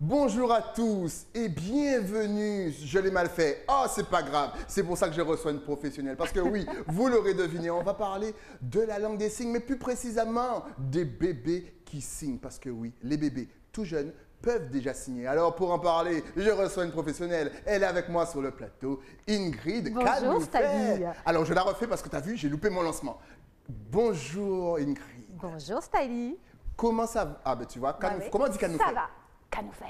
Bonjour à tous et bienvenue. Je l'ai mal fait. Oh, c'est pas grave. C'est pour ça que je reçois une professionnelle. Parce que oui, vous l'aurez deviné, on va parler de la langue des signes, mais plus précisément des bébés qui signent. Parce que oui, les bébés tout jeunes peuvent déjà signer. Alors pour en parler, je reçois une professionnelle. Elle est avec moi sur le plateau, Ingrid. Bonjour Stali. Alors je la refais parce que tu as vu, j'ai loupé mon lancement. Bonjour Ingrid. Bonjour Stali. Comment ça va? Ah ben tu vois, comment on dit Canoufet? Ça va. Canoufet.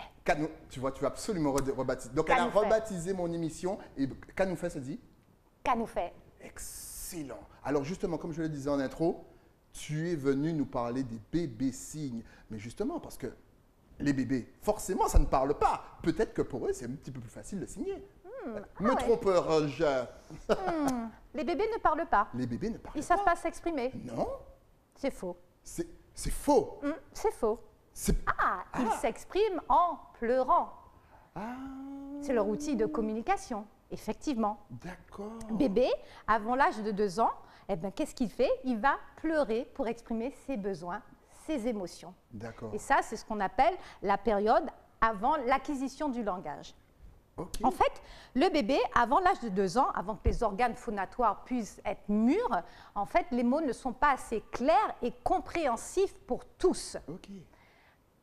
Tu vois, tu vas absolument rebaptiser. Donc, elle a rebaptisé mon émission et Canoufet, ça dit? Canoufet. Excellent. Alors, justement, comme je le disais en intro, tu es venu nous parler des bébés signes. Mais justement, parce que les bébés, forcément, ça ne parle pas. Peut-être que pour eux, c'est un petit peu plus facile de signer. Me tromperai-je? Les bébés ne parlent pas. Les bébés ne parlent pas. Ils ne savent pas s'exprimer. Non. C'est faux. C'est faux. C'est faux. Ah. Ils s'expriment en pleurant. Ah. C'est leur outil de communication, effectivement. D'accord. Bébé, avant l'âge de 2 ans, eh ben, qu'est-ce qu'il fait? Il va pleurer pour exprimer ses besoins, ses émotions. D'accord. Et ça, c'est ce qu'on appelle la période avant l'acquisition du langage. Okay. En fait, le bébé, avant l'âge de 2 ans, avant que les organes phonatoires puissent être mûrs, en fait, les mots ne sont pas assez clairs et compréhensifs pour tous. Okay.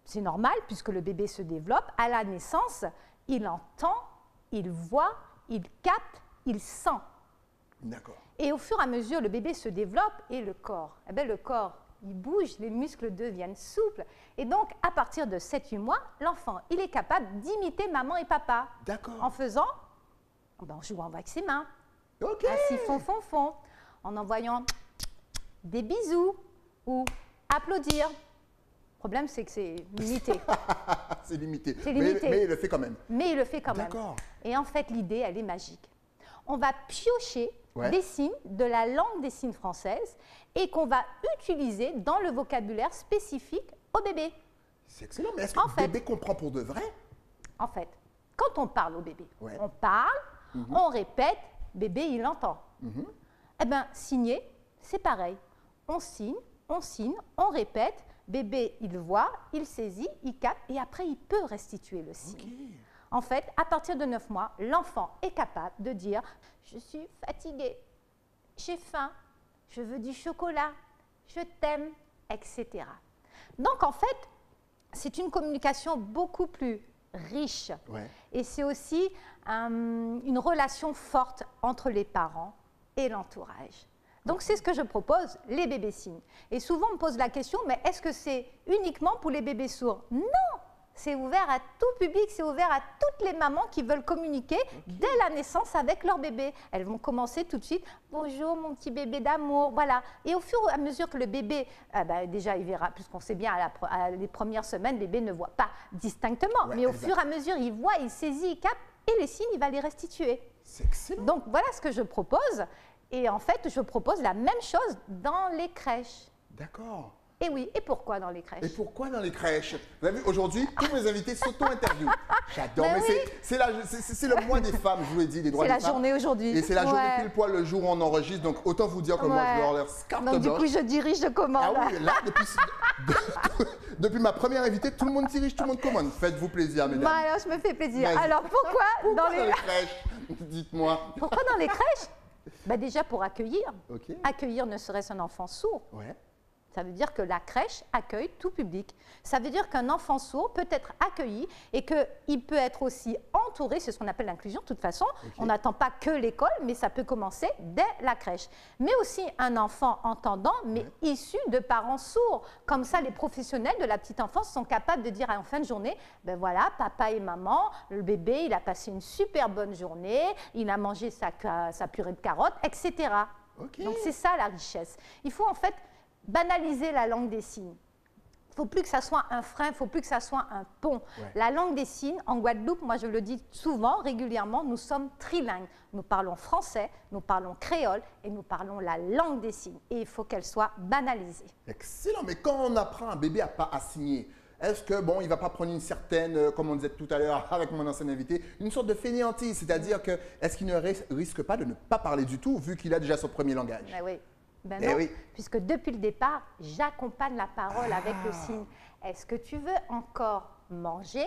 C'est normal, puisque le bébé se développe. À la naissance, il entend, il voit, il capte, il sent. D'accord. Et au fur et à mesure, le bébé se développe et le corps. Eh bien, le corps, il bouge, les muscles deviennent souples. Et donc, à partir de 7-8 mois, l'enfant, il est capable d'imiter maman et papa. D'accord. En faisant, en jouant avec ses mains, okay. Ainsi fond, en envoyant des bisous ou applaudir. Le problème, c'est que c'est limité. C'est limité. C'est limité. Mais il le fait quand même. Mais il le fait quand même. D'accord. Et en fait, l'idée, elle est magique. On va piocher des signes de la langue des signes française et qu'on va utiliser dans le vocabulaire spécifique au bébé. C'est excellent. Mais est-ce que le bébé comprend pour de vrai? En fait, quand on parle au bébé, ouais. On parle, on répète, bébé, il entend. Eh bien, signer, c'est pareil. On signe, on répète. Bébé, il voit, il saisit, il capte et après, il peut restituer le signe. Okay. En fait, à partir de 9 mois, l'enfant est capable de dire « Je suis fatigué, j'ai faim, je veux du chocolat, je t'aime, etc. » Donc, en fait, c'est une communication beaucoup plus riche. Ouais. Et c'est aussi une relation forte entre les parents et l'entourage. Donc, c'est ce que je propose, les bébés signes. Et souvent, on me pose la question, mais est-ce que c'est uniquement pour les bébés sourds? Non, c'est ouvert à tout public, c'est ouvert à toutes les mamans qui veulent communiquer dès la naissance avec leur bébé. Elles vont commencer tout de suite, « Bonjour, mon petit bébé d'amour », voilà. Et au fur et à mesure que le bébé, déjà, il verra, puisqu'on sait bien, les premières semaines, le bébé ne voit pas distinctement. Mais au fur et à mesure, il voit, il saisit, il capte, et les signes, il va les restituer. C'est excellent. Donc, voilà ce que je propose. Et en fait, je propose la même chose dans les crèches. D'accord. Et oui, et pourquoi dans les crèches? Et pourquoi dans les crèches? Vous avez vu, aujourd'hui, tous mes invités s'auto-interviewent. J'adore, mais oui. c'est le mois des femmes, je vous l'ai dit, des droits des femmes. C'est la journée aujourd'hui. Et c'est la journée pile poil le jour où on enregistre, donc autant vous dire que moi, je vais avoir l'air carte blanche. Donc du coup, je dirige, je commande. Ah oui, là, depuis ma première invitée, tout le monde dirige, tout le monde commande. Faites-vous plaisir, mesdames. Alors, je me fais plaisir. Alors, pourquoi dans les crèches? Dites-moi. Pourquoi dans les crèches? Déjà pour accueillir. Okay. Accueillir ne serait-ce un enfant sourd. Ouais. Ça veut dire que la crèche accueille tout public. Ça veut dire qu'un enfant sourd peut être accueilli et qu'il peut être aussi entouré, c'est ce qu'on appelle l'inclusion de toute façon. Okay. On n'attend pas que l'école, mais ça peut commencer dès la crèche. Mais aussi un enfant entendant, mais issu de parents sourds. Comme ça, les professionnels de la petite enfance sont capables de dire en fin de journée, ben voilà, papa et maman, le bébé, il a passé une super bonne journée, il a mangé sa purée de carottes, etc. Okay. Donc c'est ça la richesse. Il faut en fait banaliser la langue des signes. Il ne faut plus que ça soit un frein, il ne faut plus que ça soit un pont. Ouais. La langue des signes, en Guadeloupe, moi je le dis souvent, régulièrement, nous sommes trilingues. Nous parlons français, nous parlons créole et nous parlons la langue des signes. Et il faut qu'elle soit banalisée. Excellent, mais quand on apprend un bébé à signer, est-ce que, bon, il ne va pas prendre une certaine, comme on disait tout à l'heure avec mon ancien invité, une sorte de fainéantise, c'est-à-dire que, est-ce qu'il ne risque pas de ne pas parler du tout, vu qu'il a déjà son premier langage? Oui. Ben non, puisque depuis le départ, j'accompagne la parole avec le signe. Est-ce que tu veux encore manger?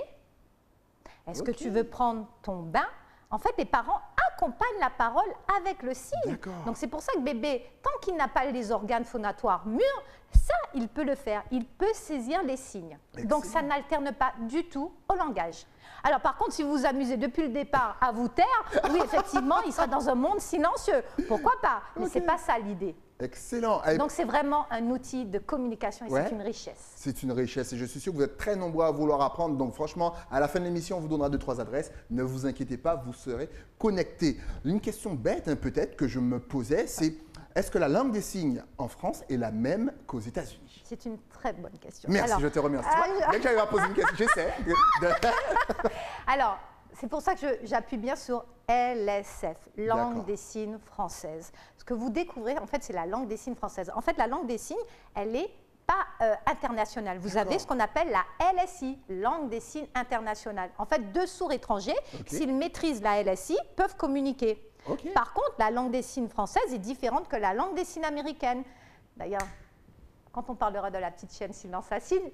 Est-ce que Ok. tu veux prendre ton bain? En fait, les parents accompagnent la parole avec le signe. D'accord. Donc c'est pour ça que bébé, tant qu'il n'a pas les organes phonatoires mûrs, ça, il peut le faire. Il peut saisir les signes. Donc ça Excellent. n'alterne pas du tout au langage. Alors par contre, si vous vous amusez depuis le départ à vous taire, oui, effectivement, il sera dans un monde silencieux. Pourquoi pas? Mais Ok. c'est pas ça l'idée. Excellent. Et Donc c'est vraiment un outil de communication et Ouais. c'est une richesse. c'est une richesse et je suis sûr que vous êtes très nombreux à vouloir apprendre. Donc franchement, à la fin de l'émission, on vous donnera 2-3 adresses. Ne vous inquiétez pas, vous serez connectés. Une question bête, hein, peut-être, que je me posais, c'est est-ce que la langue des signes en France est la même qu'aux États-Unis? C'est une très bonne question. Merci, Alors, je te remercie. Tu vois, dès que j'arrive à poser une question, j'essaie. Alors, c'est pour ça que j'appuie bien sur LSF, langue D'accord. des signes française. Ce que vous découvrez, en fait, c'est la langue des signes française. En fait, la langue des signes, elle n'est pas internationale. Vous avez ce qu'on appelle la LSI, langue des signes internationale. En fait, deux sourds étrangers, Ok. s'ils maîtrisent la LSI, peuvent communiquer. Ok. Par contre, la langue des signes française est différente que la langue des signes américaine. D'ailleurs, quand on parlera de la petite chaîne Silence à signe,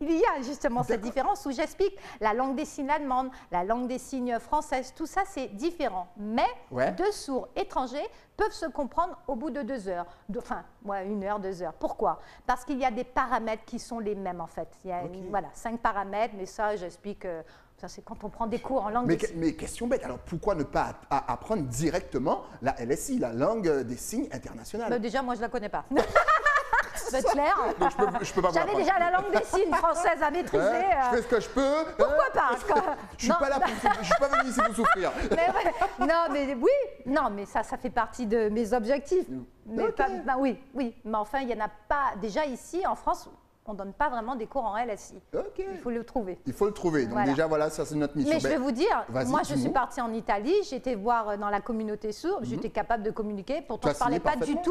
il y a justement cette différence où j'explique la langue des signes allemande, la langue des signes française, tout ça c'est différent. Mais Ouais. deux sourds étrangers peuvent se comprendre au bout de 2 heures, enfin, 1 heure, 2 heures. Pourquoi? Parce qu'il y a des paramètres qui sont les mêmes en fait. Il y a Ok. voilà, 5 paramètres, mais ça j'explique, ça c'est quand on prend des cours en langue Mais, des signes. mais question bête, alors pourquoi ne pas apprendre directement la LSI, la langue des signes internationale? Bah, déjà, moi je la connais pas. C'est clair. Donc je peux pas vous J'avais l'apprendre. déjà la langue des signes française à maîtriser. Hein, je fais ce que je peux. Pourquoi hein. pas? Je suis Non. pas là pour, je suis pas venu ici pour souffrir. Mais ouais, non, mais oui, non, mais ça fait partie de mes objectifs. Mais Ok. oui, mais enfin, il n'y en a pas. Déjà ici, en France, on ne donne pas vraiment des cours en LSI. Ok. Il faut le trouver. Il faut le trouver. Donc Voilà. déjà, voilà, ça c'est notre mission. Mais je vais vous dire, vas-y, moi je suis dis-nous. partie en Italie, j'ai été voir dans la communauté sourde, j'étais capable de communiquer, pourtant Tu as je ne parlais signé pas du parfaitement.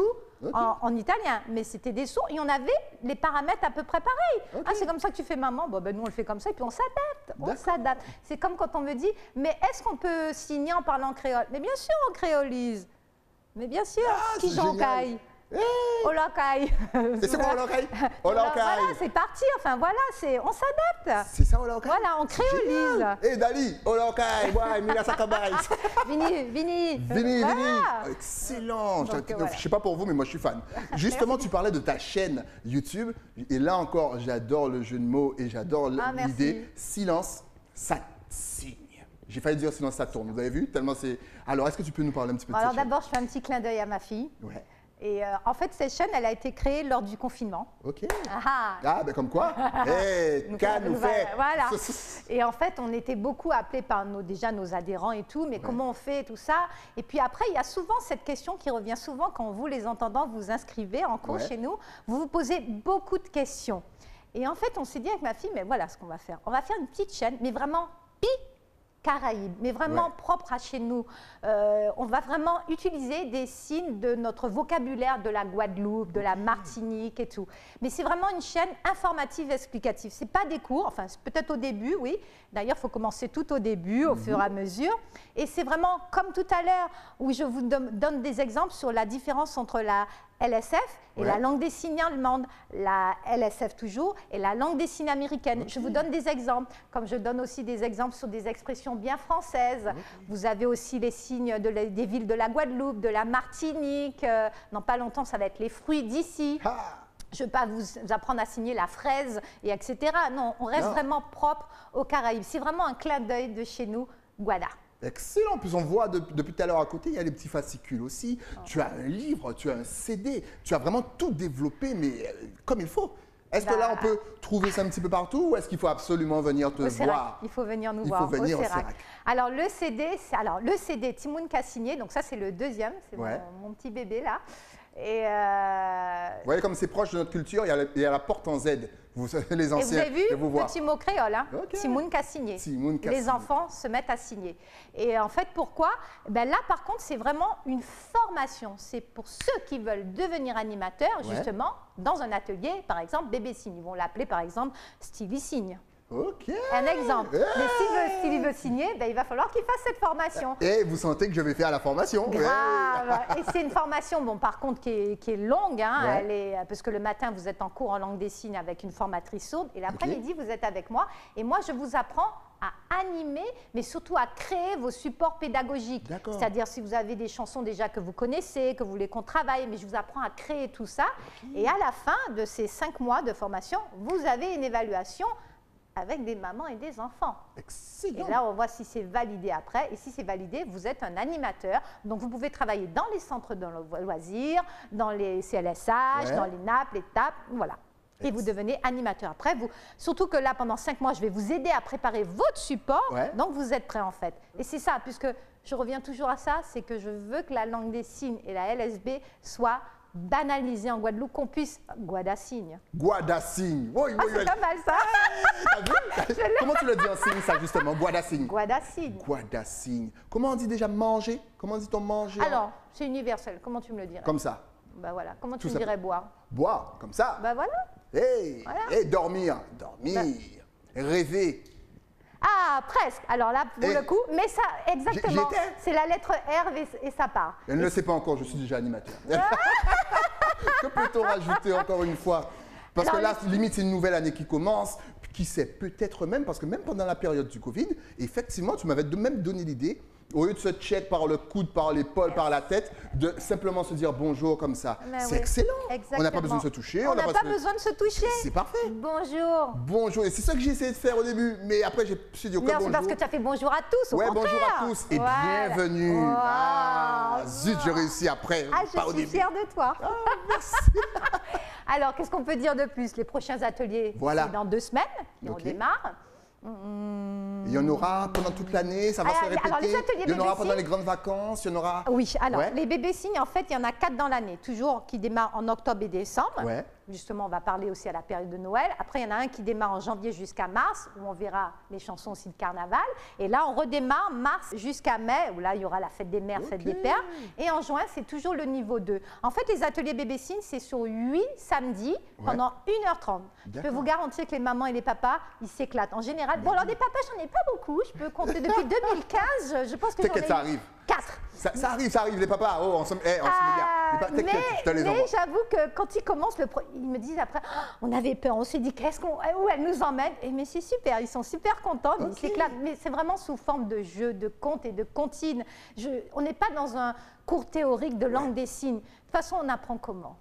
tout Ok. en italien, mais c'était des sourds et on avait les paramètres à peu près pareils. Ok. Ah, c'est comme ça que tu fais maman, bon, ben, nous on le fait comme ça et puis on s'adapte, on D'accord. s'adapte. C'est comme quand on me dit, mais est-ce qu'on peut signer en parlant créole? Mais bien sûr on créolise, mais bien sûr, qui c'est j'en génial. caille? Olakai. Et c'est quoi Olakai? Olakai. Voilà, c'est parti, enfin voilà, on s'adapte. C'est ça Olakai? Voilà, on créolise. Et Dali, Olakai, ouais, Mila Sakabai. Vini. Vini, Voilà. Vini. Excellent. Donc, Je voilà. sais pas pour vous, mais moi je suis fan. Justement, tu parlais de ta chaîne YouTube. Et là encore, j'adore le jeu de mots et j'adore Ah, merci. l'idée. Silence, ça signe. J'ai failli dire silence, ça tourne. Vous avez vu? Tellement c'est. Alors, est-ce que tu peux nous parler un petit peu de Alors cette chaîne? d'abord, je fais un petit clin d'œil à ma fille. Ouais. Et en fait, cette chaîne, elle a été créée lors du confinement. Ok. Ah, Ah, ben comme quoi? Eh, qu'a nous fait? Voilà. Et en fait, on était beaucoup appelés par déjà nos adhérents et tout, mais comment on fait et tout ça. Et puis après, il y a souvent cette question qui revient souvent quand vous, les entendants, vous inscrivez en cours Ouais. chez nous. Vous vous posez beaucoup de questions. Et en fait, on s'est dit avec ma fille, mais voilà ce qu'on va faire. On va faire une petite chaîne, mais vraiment Caraïbes, mais vraiment Ouais. propre à chez nous. On va vraiment utiliser des signes de notre vocabulaire de la Guadeloupe, de la Martinique et tout. Mais c'est vraiment une chaîne informative et explicative. C'est pas des cours, enfin c'est peut-être au début, oui. D'ailleurs, il faut commencer tout au début, au fur et à mesure. Et c'est vraiment comme tout à l'heure, où je vous donne des exemples sur la différence entre la LSF et Ouais. la langue des signes allemande, la LSF toujours, et la langue des signes américaine. Je vous donne des exemples, comme je donne aussi des exemples sur des expressions bien françaises. Vous avez aussi les signes des villes de la Guadeloupe, de la Martinique. Dans pas longtemps, ça va être les fruits d'ici. Ah, Je ne vais pas vous apprendre à signer la fraise, et etc. Non, on reste Non. vraiment propre aux Caraïbes. C'est vraiment un clin d'œil de chez nous, Guada. excellent. En plus, on voit depuis tout à l'heure à côté, il y a les petits fascicules aussi. Ah. Tu as un livre, tu as un CD. Tu as vraiment tout développé, mais comme il faut. Est-ce que là, on peut trouver ça un petit peu partout ou est-ce qu'il faut absolument venir te Au Sérac. voir? Il faut venir nous Il voir faut venir au Sérac. Sérac. Alors le CD Timoun qui a signé, donc ça c'est le deuxième, c'est Ouais. mon petit bébé là. Et, Vous voyez comme c'est proche de notre culture, il y a la porte en Z. Vous les et vous anciens, avez vu, je vous vois. petit mot créole, hein, Ok. Timoun qui a signé. Timoun qui a Les signé. enfants se mettent à signer. Et en fait, pourquoi? Ben là, par contre, c'est vraiment une formation. C'est pour ceux qui veulent devenir animateurs, Ouais. justement, dans un atelier, par exemple, bébé signe. Ils vont l'appeler, par exemple, Stevie Signe. Ok. Un exemple. Eh. Mais s'il veut signer, ben, il va falloir qu'il fasse cette formation. Et vous sentez que je vais faire la formation. Grave. Et c'est une formation, bon, par contre, qui est longue, hein, Ouais. parce que le matin, vous êtes en cours en langue des signes avec une formatrice sourde, et l'après-midi, vous êtes avec moi. Et moi, je vous apprends à animer, mais surtout à créer vos supports pédagogiques. D'accord. C'est-à-dire si vous avez des chansons déjà que vous connaissez, que vous voulez qu'on travaille, mais je vous apprends à créer tout ça. Et à la fin de ces 5 mois de formation, vous avez une évaluation avec des mamans et des enfants. Excellent. Et là, on voit si c'est validé après. Et si c'est validé, vous êtes un animateur. Donc, vous pouvez travailler dans les centres de loisirs, dans les CLSH, Ouais. dans les NAP, les TAP, voilà. Et vous devenez animateur. Après, surtout que là, pendant 5 mois, je vais vous aider à préparer votre support. Ouais. Donc, vous êtes prêts, en fait. Et c'est ça, puisque je reviens toujours à ça, c'est que je veux que la langue des signes et la LSB soient banalisées en Guadeloupe, qu'on puisse... Guadassigne. Guadassigne. Oui, Ah, oui, c'est oui. pas mal, ça. T'as vu? Comment tu le dis en signe, ça, justement? Guadassigne. Guadassigne. Guadassigne. Comment on dit déjà manger? Comment dit-on manger? Alors, c'est universel. Comment tu me le dirais? Comme ça. Bah voilà. Comment tu Tout me ça. dirais boire? Boire, comme ça. Bah voilà. Hey, Voilà. hey, dormir. Dormir. Rêver. Ah, presque. Alors là, pour Et- le coup, mais ça, exactement. J'y étais. C'est la lettre R et ça part. Elle ne le sait pas encore, je suis déjà animateur. Que peut-on rajouter encore une fois? Parce que Alors, là, limite, c'est une nouvelle année qui commence. Qui sait, peut-être même, parce que même pendant la période du Covid, effectivement, tu m'avais même donné l'idée, au lieu de se check par le coude, par l'épaule, par la tête, de simplement se dire bonjour comme ça. Mais C'est oui, excellent. exactement. On n'a pas besoin de se toucher. On n'a pas besoin de se toucher. C'est parfait. Bonjour. Bonjour. Et c'est ça que j'ai essayé de faire au début. Mais après, je me suis dit, ok, Non, c'est bonjour. parce que tu as fait bonjour à tous. Au Ouais, contraire. bonjour à tous et Voilà. bienvenue. Wow. Ah, zut, j'ai réussi après. Ah, pas au je suis début. fière de toi. Merci. Alors, qu'est-ce qu'on peut dire de plus? Les prochains ateliers, Voilà. c'est dans 2 semaines. Et on Ok. démarre. Il y en aura pendant toute l'année, ça va se répéter. Alors, les ateliers Il y en aura bébé pendant signes. les grandes vacances, il y en aura. Oui, alors Ouais. les bébés signes, en fait, il y en a 4 dans l'année, toujours qui démarrent en octobre et décembre. Ouais. Justement, on va parler aussi à la période de Noël. Après, il y en a un qui démarre en janvier jusqu'à mars, où on verra les chansons aussi de carnaval. Et là, on redémarre mars jusqu'à mai, où là, il y aura la fête des mères, fête des pères. Et en juin, c'est toujours le niveau 2. En fait, les ateliers bébés signes, c'est sur 8 samedis pendant 1h30. Je peux D'accord. vous garantir que les mamans et les papas, ils s'éclatent. En général, bon, alors des papas, j'en ai pas beaucoup. Je peux compter depuis 2015. Je pense que j'en ai T'inquiète, ça arrive. 4. Ça arrive, les papas. Oh, on se met bien. T'inquiète, je te les envoie. Mais j'avoue que quand ils commencent, ils me disent après, oh, on avait peur, on s'est dit, où elle nous emmène? Mais c'est super, ils sont super contents, ils Ok. s'éclatent. Mais c'est vraiment sous forme de jeu, de conte et de comptine. On n'est pas dans un cours théorique de langue des signes. De toute façon, on apprend comment?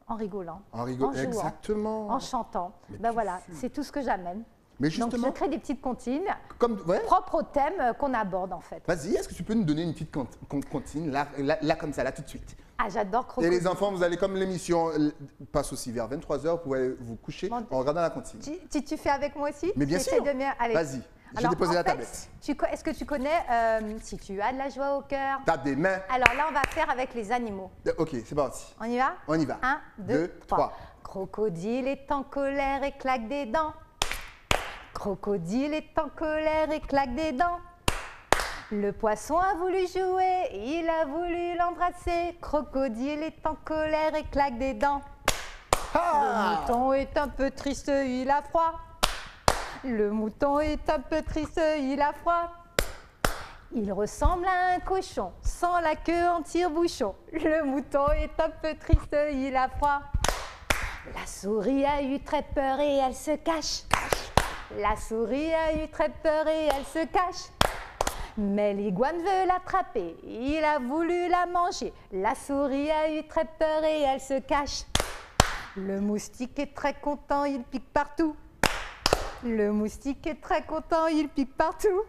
En rigolant, En rigolant, jouant, exactement. en chantant. Mais Ben tu voilà, fumes. c'est tout ce que j'amène. Mais Donc justement, je crée des petites comptines comme. Ouais. propres au thème qu'on aborde en fait. Vas-y, est-ce que tu peux nous donner une petite comptine, là, comme ça, là, tout de suite? Ah, j'adore Et Crocodile. les enfants, vous allez, comme l'émission passe aussi vers 23h, vous pouvez vous coucher Bon, en regardant la comptine. Tu fais avec moi aussi? Mais bien Tu essaies sûr. de allez. Vas-y, j'ai Alors, déposé en la fait, tablette. Est-ce que tu connais Si tu as de la joie au cœur? Tape des mains. Alors là, on va faire avec les animaux. Ok, c'est parti. On y va? On y va. 1, 2, Deux, 3. trois. Crocodile est en colère et claque des dents. Crocodile est en colère et claque des dents. Le poisson a voulu jouer, il a voulu l'embrasser. Crocodile est en colère et claque des dents. Le Ah! mouton est un peu triste, il a froid. Le mouton est un peu triste, il a froid. Il ressemble à un cochon, sans la queue en tire-bouchon. Le mouton est un peu triste, il a froid. La souris a eu très peur et elle se cache. La souris a eu très peur et elle se cache. Mais l'iguane veut l'attraper, il a voulu la manger. La souris a eu très peur et elle se cache. Le moustique est très content, il pique partout. Le moustique est très content, il pique partout.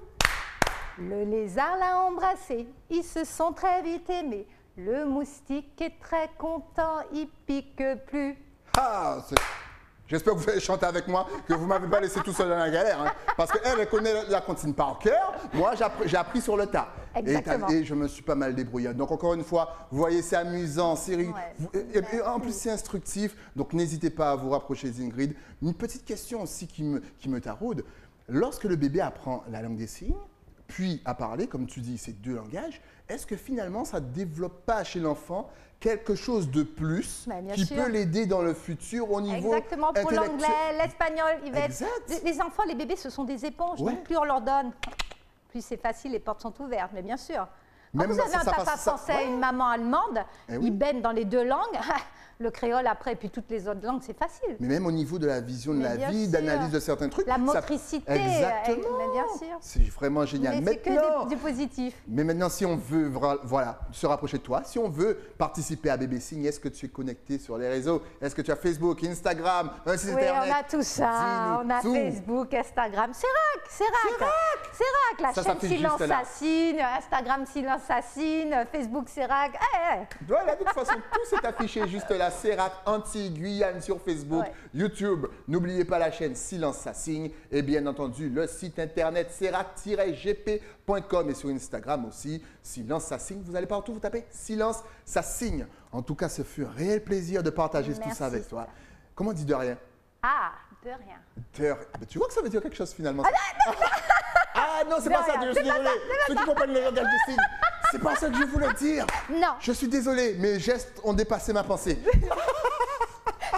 Le lézard l'a embrassé, ils se sont très vite aimés. Le moustique est très content, il pique plus. Ah, j'espère que vous allez chanter avec moi, que vous ne m'avez pas laissé tout seul dans la galère. Hein, parce qu'elle, elle connaît la comptine par cœur. Moi, j'ai appris sur le tas. Exactement. Et je me suis pas mal débrouillé. Donc, encore une fois, vous voyez, c'est amusant, c'est et en plus, c'est instructif. Donc, n'hésitez pas à vous rapprocher d'Ingrid. Une petite question aussi qui me taraude. Lorsque le bébé apprend la langue des signes, puis à parler, comme tu dis, ces deux langages, est-ce que finalement, ça ne développe pas chez l'enfant quelque chose de plus Ben, bien qui sûr. peut l'aider dans le futur au niveau Exactement, pour intellectuel? l'anglais, l'espagnol, il va être... Exact. Les enfants, les bébés, ce sont des éponges. Ouais. Donc, plus on leur donne, plus c'est facile, les portes sont ouvertes. Mais bien sûr. Quand Même vous avez un ça papa passe- ça- français ouais. et une maman allemande, Eh oui. ils baignent dans les deux langues. Le créole après, et puis toutes les autres langues, c'est facile. Mais même au niveau de la vision de Mais la bien vie, sûr. d'analyse de certains trucs. La ça- motricité, Exactement. mais bien sûr. C'est vraiment génial. Mais c'est que Maintenant, du positif. mais maintenant, si on veut voilà, se rapprocher de toi, si on veut participer à Bébé Signe, est-ce que tu es connecté sur les réseaux? Est-ce que tu as Facebook, Instagram, un site Oui, internet? on a tout ça. Dis-nous On a tout. Facebook, Instagram. C'est rac. La Ça chaîne s'affiche Silence juste là. Assassine, Instagram Silence Assassine, Facebook c'est rac. Voilà, de toute façon, tout s'est affiché juste là. Sérac, Antilles-Guyane sur Facebook, Ouais. YouTube. N'oubliez pas la chaîne Silence ça signe et bien entendu le site internet sérac-gp.com et sur Instagram aussi, Silence ça signe. Vous allez partout, vous tapez Silence ça signe. En tout cas, ce fut un réel plaisir de partager tout Merci, ça avec toi. Comment on dit de rien? Ah, de rien. Ah, ben, tu vois que ça veut dire quelque chose finalement. Ah non, c'est De pas ça, rien, je suis désolé. Ceux qui comprennent le langage des signes, c'est pas ça que je voulais dire. Non, Je suis désolé, mes gestes ont dépassé ma pensée.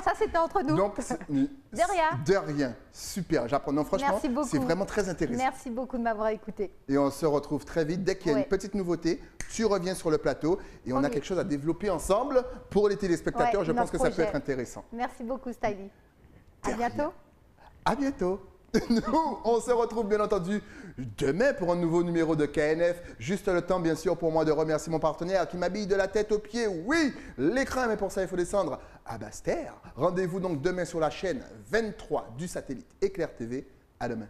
ça c'était entre nous. Donc, De rien. De rien. Super, j'apprends. Non, franchement, Merci beaucoup. c'est vraiment très intéressant. Merci beaucoup de m'avoir écouté. Et on se retrouve très vite. Dès qu'il y a Ouais. une petite nouveauté, tu reviens sur le plateau et on a Promis. quelque chose à développer ensemble pour les téléspectateurs. Ouais, Je pense notre que ça peut projet. être intéressant. Merci beaucoup, Stylie. De À bientôt. À bientôt. Nous, on se retrouve bien entendu demain pour un nouveau numéro de KNF. Juste le temps, bien sûr, pour moi de remercier mon partenaire qui m'habille de la tête aux pieds. Oui, l'écran, mais pour ça, il faut descendre à Basse-Terre. Rendez-vous donc demain sur la chaîne 23 du satellite Éclair TV. À demain.